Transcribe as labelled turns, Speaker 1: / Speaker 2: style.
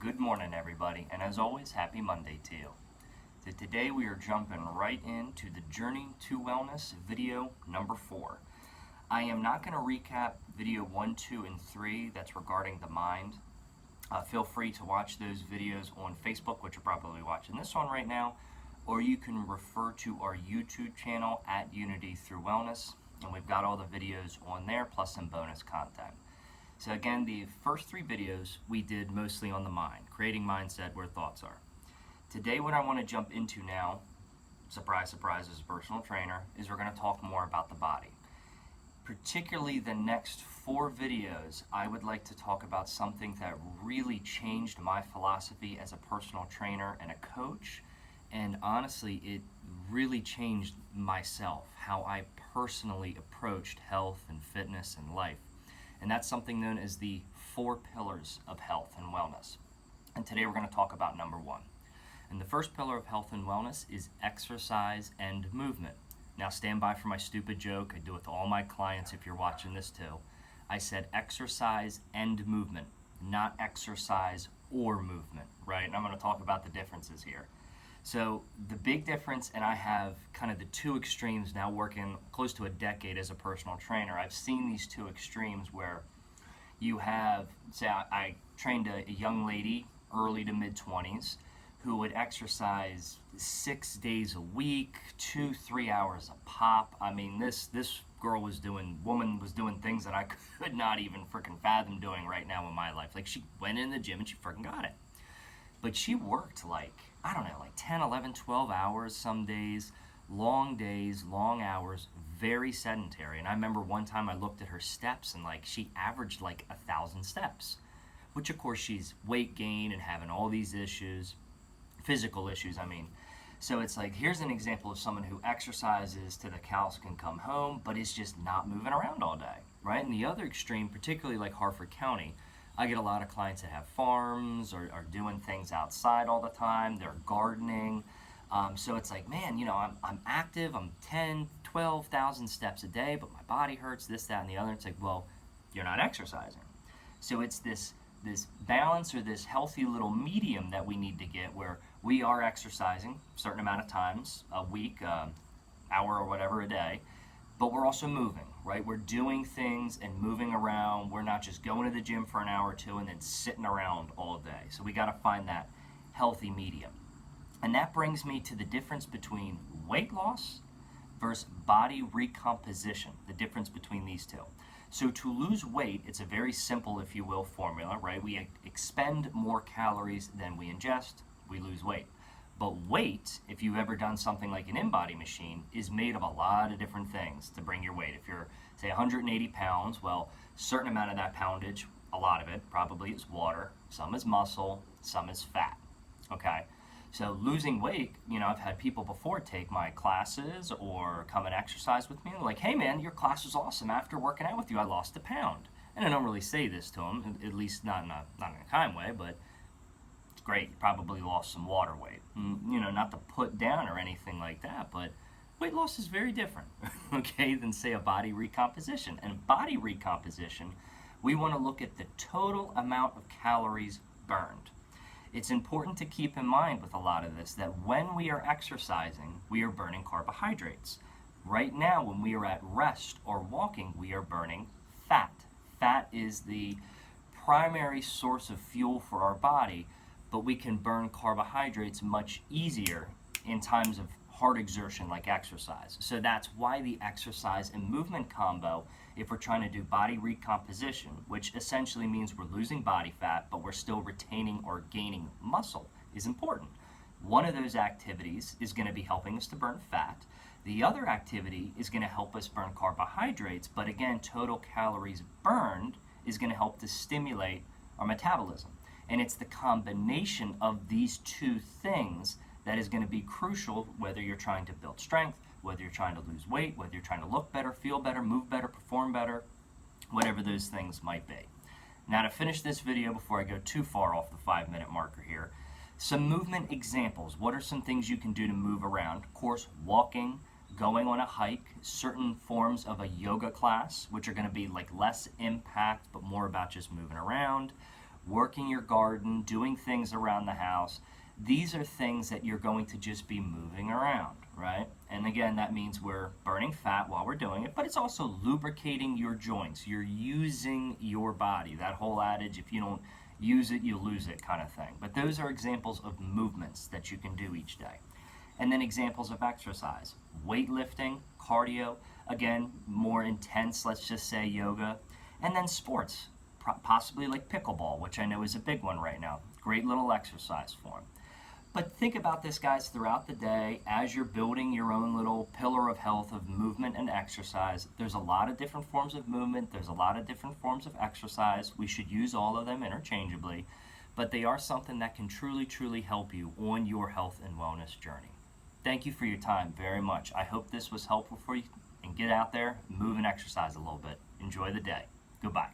Speaker 1: Good morning, everybody, and as always, happy Monday to you. So today we are jumping right into the Journey to Wellness video number 4. I am not going to recap video 1, 2, and 3 that's regarding the mind. Feel free to watch those videos on Facebook, which you're probably watching this one right now, or you can refer to our YouTube channel at Unity Through Wellness, and we've got all the videos on there plus some bonus content. So again, the first 3 videos we did mostly on the mind, creating mindset where thoughts are. Today what I want to jump into now, surprise, surprise, as a personal trainer, is we're going to talk more about the body. Particularly the next 4 videos, I would like to talk about something that really changed my philosophy as a personal trainer and a coach. And honestly, it really changed myself, how I personally approached health and fitness and life. And that's something known as the 4 pillars of health and wellness. And today we're going to talk about number 1. And the first pillar of health and wellness is exercise and movement. Now stand by for my stupid joke. I do it with all my clients if you're watching this too. I said exercise and movement, not exercise or movement, right? And I'm going to talk about the differences here. So the big difference, and I have kind of the 2 extremes now, working close to a decade as a personal trainer. I've seen these 2 extremes where you have, say I trained a young lady, early to mid-20s, who would exercise 6 days a week, 2-3 hours a pop. I mean, this woman was doing things that I could not even freaking fathom doing right now in my life. Like, she went in the gym and she freaking got it. But she worked like 10, 11, 12 hours some days, long hours, very sedentary. And I remember one time I looked at her steps and she averaged 1,000 steps, which of course she's weight gain and having all these issues, physical issues, I mean. So it's here's an example of someone who exercises till the cows can come home, but is just not moving around all day, right? And the other extreme, particularly like Harford County, I get a lot of clients that have farms or are doing things outside all the time. They're gardening. So it's man, I'm active. I'm 10, 12,000 steps a day, but my body hurts, this, that, and the other. It's well, you're not exercising. So it's this balance or this healthy little medium that we need to get where we are exercising a certain amount of times a week, hour or whatever a day, but we're also moving, right? We're doing things and moving around. We're not just going to the gym for an hour or 2 and then sitting around all day. So we got to find that healthy medium. And that brings me to the difference between weight loss versus body recomposition, the difference between these 2. So to lose weight, it's a very simple, if you will, formula, right? We expend more calories than we ingest, we lose weight. But weight, if you've ever done something like an InBody machine, is made of a lot of different things to bring your weight. If you're, say, 180 pounds, well, a certain amount of that poundage, a lot of it probably is water, some is muscle, some is fat, okay? So losing weight, I've had people before take my classes or come and exercise with me, and they're like, hey man, your class was awesome. After working out with you, I lost a pound. And I don't really say this to them, at least not in a kind way, but it's great, you probably lost some water weight. Not to put down or anything like that, but weight loss is very different, okay, than say a body recomposition. And body recomposition, we want to look at the total amount of calories burned. It's important to keep in mind with a lot of this that when we are exercising, we are burning carbohydrates. Right now, when we are at rest or walking, we are burning fat. Fat is the primary source of fuel for our body, but we can burn carbohydrates much easier in times of hard exertion like exercise. So that's why the exercise and movement combo, if we're trying to do body recomposition, which essentially means we're losing body fat, but we're still retaining or gaining muscle, is important. One of those activities is going to be helping us to burn fat. The other activity is going to help us burn carbohydrates, but again, total calories burned is going to help to stimulate our metabolism. And it's the combination of these 2 things that is going to be crucial whether you're trying to build strength, whether you're trying to lose weight, whether you're trying to look better, feel better, move better, perform better, whatever those things might be. Now to finish this video before I go too far off the 5-minute marker here, some movement examples. What are some things you can do to move around? Of course, walking, going on a hike, certain forms of a yoga class, which are going to be less impact but more about just moving around, working your garden, doing things around the house. These are things that you're going to just be moving around, right? And again, that means we're burning fat while we're doing it, but it's also lubricating your joints. You're using your body. That whole adage, if you don't use it, you lose it kind of thing. But those are examples of movements that you can do each day. And then examples of exercise: weightlifting, cardio, again, more intense, let's just say yoga, and then sports, possibly like pickleball, which I know is a big one right now. Great little exercise form. But think about this, guys, throughout the day as you're building your own little pillar of health of movement and exercise. There's a lot of different forms of movement. There's a lot of different forms of exercise. We should use all of them interchangeably, but they are something that can truly, truly help you on your health and wellness journey. Thank you for your time very much. I hope this was helpful for you, and get out there, move and exercise a little bit. Enjoy the day. Goodbye.